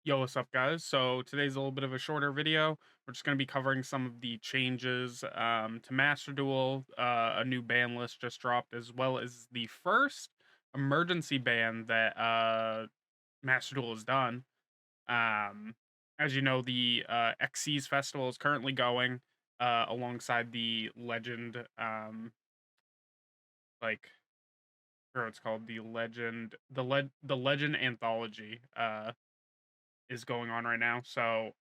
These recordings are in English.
Yo, what's up, guys? So today's a little bit of a shorter video. We're just going to be covering some of the changes to Masterduel. A new ban list just dropped, as well as the first emergency ban that Masterduel has done. Um, as you know, the XC's festival is currently going alongside the Legend, like, I forgot what it's called, the Legend Anthology is going on right now. So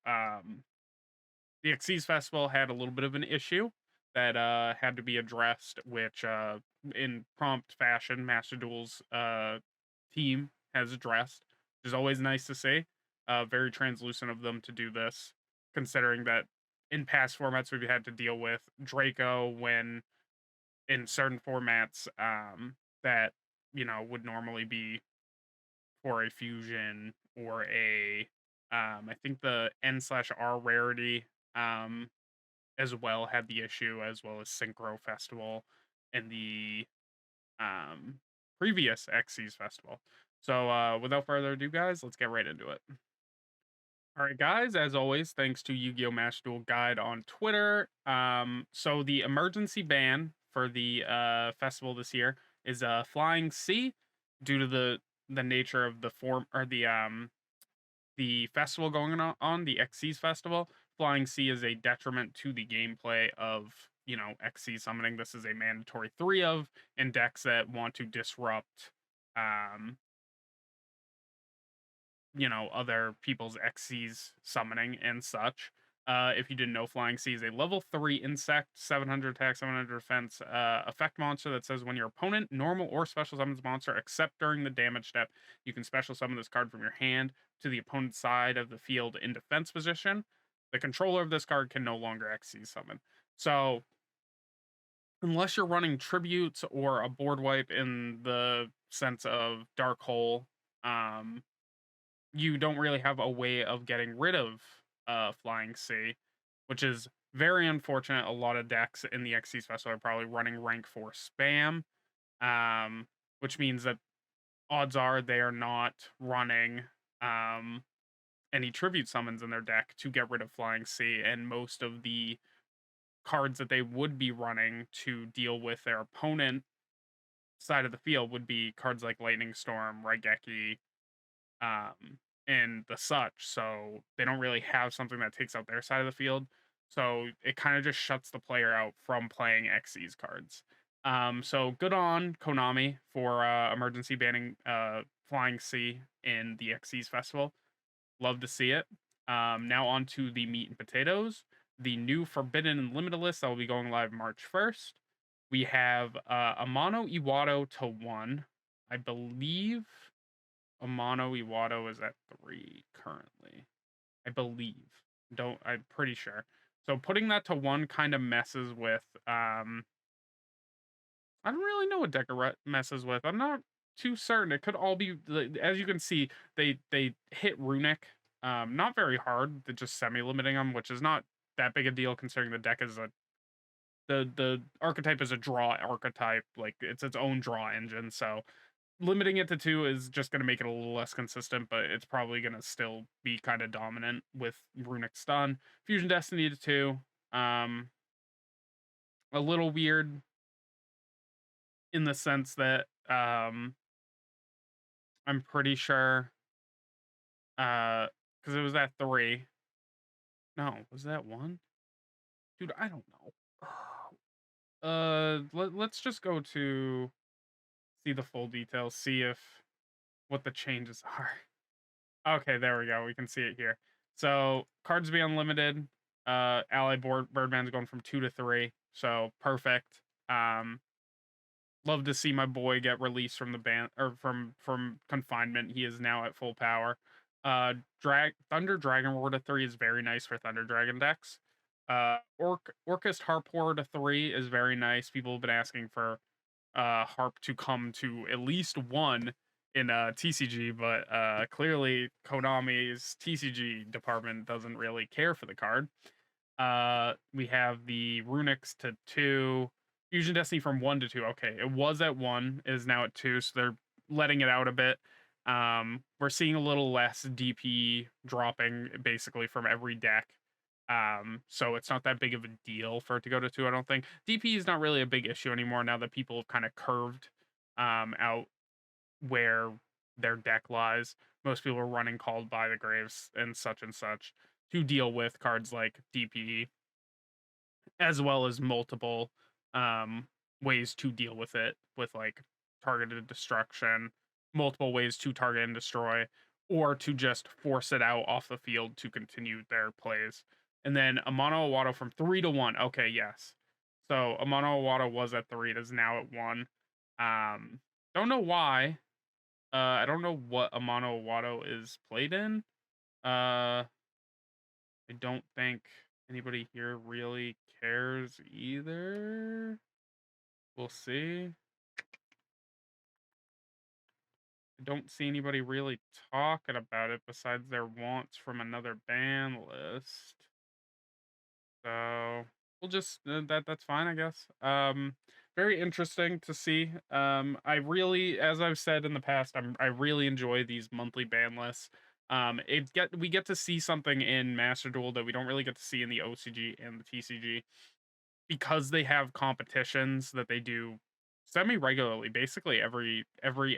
the Xyz Festival had a little bit of an issue that had to be addressed, which in prompt fashion, Master Duel's team has addressed, which is always nice to see. Very translucent of them to do this, considering that in past formats we've had to deal with Draco when in certain formats that would normally be for a fusion or a I think the N/R rarity um as well had the issue, as well as Synchro Festival and the um previous Xyz Festival. So without further ado, guys, let's get right into it. All right, guys, as always, thanks to Yu-Gi-Oh! Match Duel Guide on Twitter. So the emergency ban for the festival this year is Flying C due to the nature of the form or the festival going on the XC's festival. Flying C is a detriment to the gameplay of XC summoning. This is a mandatory 3 of in decks that want to disrupt um other people's XC's summoning and such. If you didn't know, Flying C is a level 3 insect, 700 attack, 700 defense effect monster that says when your opponent, normal or special summons monster, except during the damage step, you can special summon this card from your hand to the opponent's side of the field in defense position. The controller of this card can no longer XC summon. So, unless you're running tributes or a board wipe in the sense of Dark Hole, um, you don't really have a way of getting rid of Flying C, which is very unfortunate. A lot of decks in the XC special are probably running rank 4 spam, which means that odds are they are not running um, any tribute summons in their deck to get rid of Flying C, and most of the cards that they would be running to deal with their opponent side of the field would be cards like Lightning Storm, Raigeki, and the such. So they don't really have something that takes out their side of the field. So it kind of just shuts the player out from playing XC's cards. So good on Konami for emergency banning Flying C in the XC's festival. Love to see it. Now on to the meat and potatoes. The new Forbidden and Limited list that will be going live March 1st. We have Amano Iwado to 1. I believe Amano Iwado is at 3 currently. I believe. I'm pretty sure. So putting that to 1 kind of messes with I don't really know what Decker messes with. I'm not too certain. It could all be as you can see, they hit Runic not very hard. They're just semi-limiting them, which is not that big a deal considering the deck is the archetype is a draw archetype. Like it's its own draw engine. So limiting it to 2 is just going to make it a little less consistent, but it's probably going to still be kind of dominant with Runic Stun. Fusion Destiny to 2. A little weird in the sense that I'm pretty sure because it was at 3. No, was that 1? Dude, I don't know. Let's just go to see the full details, see if what the changes are. Okay, there we go. We can see it here. So cards be unlimited. Ally board Birdman's going from 2 to 3. So perfect. Um, love to see my boy get released from the ban or from confinement. He is now at full power. Thunder Dragon Roar to 3 is very nice for Thunder Dragon decks. Orcust Harp Horror to 3 is very nice. People have been asking for Harp to come to at least 1 in TCG, but clearly Konami's TCG department doesn't really care for the card. We have the Runics to 2, Fusion Destiny from 1 to 2. Okay, it was at 1, it is now at 2, so they're letting it out a bit. We're seeing a little less DP dropping basically from every deck. So it's not that big of a deal for it to go to 2, I don't think. DP is not really a big issue anymore now that people have kind of curved out where their deck lies. Most people are running Called by the Graves and such to deal with cards like DP, as well as multiple um, ways to deal with it, with like targeted destruction, multiple ways to target and destroy, or to just force it out off the field to continue their plays. And then a mono Awado from 3 to 1. Okay, yes. So a mono Awado was at 3, it is now at 1. Um, don't know why. I don't know what a mono Awado is played in. I don't think anybody here really cares either. We'll see. I don't see anybody really talking about it besides their wants from another ban list. So we'll just that's fine, I guess. Very interesting to see. I really, as I've said in the past, I really enjoy these monthly ban lists. We get to see something in Master Duel that we don't really get to see in the OCG and the TCG, because they have competitions that they do semi regularly, basically every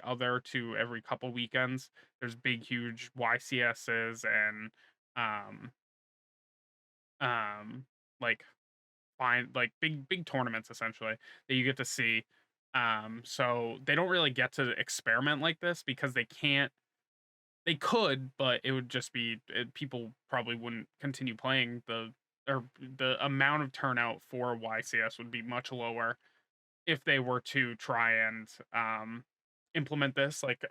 other to every couple weekends. There's big huge YCSs and um um like fine, like big tournaments essentially that you get to see. So they don't really get to experiment like this because they can't. They could, but it would just be people probably wouldn't continue playing or the amount of turnout for YCS would be much lower if they were to try and implement this like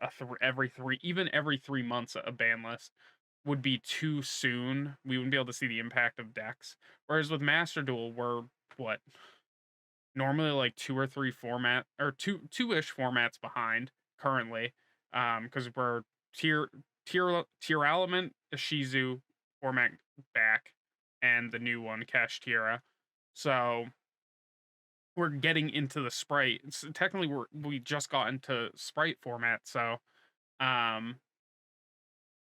every 3, even every 3 months. A ban list would be too soon. We wouldn't be able to see the impact of decks. Whereas with Master Duel, we're what, normally like 2 or 3 two-ish formats behind currently, because we're tier element Ishizu format back, and the new one Cash Tira. So we're getting into the sprite. Technically we just got into sprite format, so um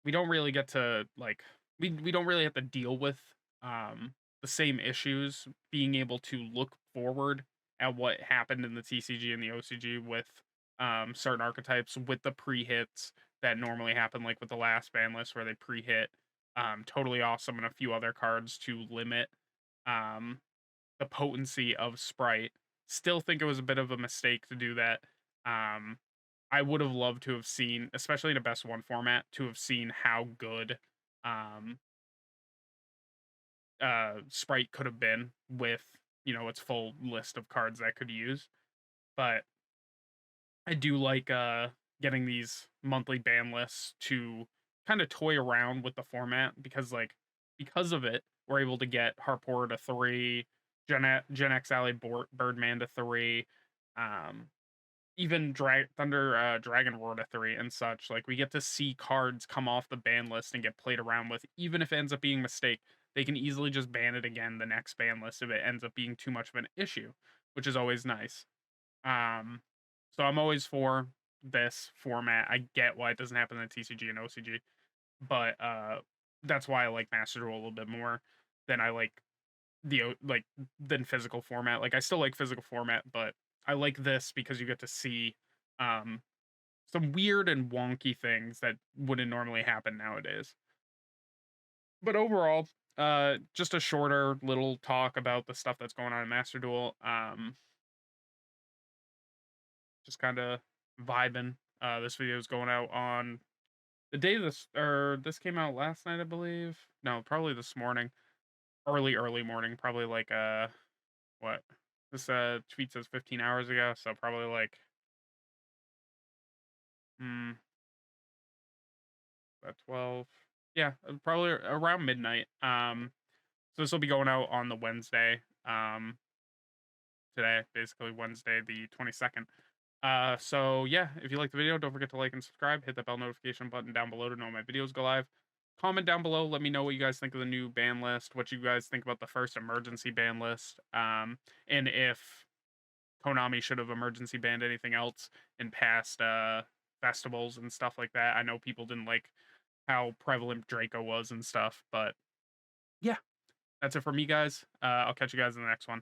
we don't really get to like we don't really have to deal with the same issues, being able to look forward at what happened in the TCG and the OCG with certain archetypes, with the pre-hits that normally happen, like with the last ban list where they pre-hit Totally Awesome and a few other cards to limit um the potency of Sprite. Still think it was a bit of a mistake to do that. Um, I would have loved to have seen, especially in a best one format, to have seen how good um, Sprite could have been with, its full list of cards that could use. But I do like getting these monthly ban lists to kind of toy around with the format, because of it, we're able to get Harpor to 3, Gen X Allied Birdman to 3, um, even Dragon Roar to 3 and such. Like, we get to see cards come off the ban list and get played around with, even if it ends up being a mistake. They can easily just ban it again the next ban list if it ends up being too much of an issue, which is always nice. Um, so I'm always for this format. I get why it doesn't happen in the TCG and OCG, but that's why I like Master Duel a little bit more than I like than physical format. Like, I still like physical format, but I like this because you get to see um some weird and wonky things that wouldn't normally happen nowadays. But overall, just a shorter little talk about the stuff that's going on in Master Duel. Just kind of vibing. This video is going out on the day this came out last night, I believe. No, probably this morning, early morning, probably like what, this tweet says 15 hours ago, so probably like hmm about 12. Yeah, probably around midnight. So this will be going out on the Wednesday. Today, basically Wednesday the 22nd. So yeah, if you like the video, don't forget to like and subscribe. Hit that bell notification button down below to know when my videos go live. Comment down below. Let me know what you guys think of the new ban list. What you guys think about the first emergency ban list. And if Konami should have emergency banned anything else in past festivals and stuff like that. I know people didn't like how prevalent Draco was and stuff, but yeah, that's it for me, guys. I'll catch you guys in the next one.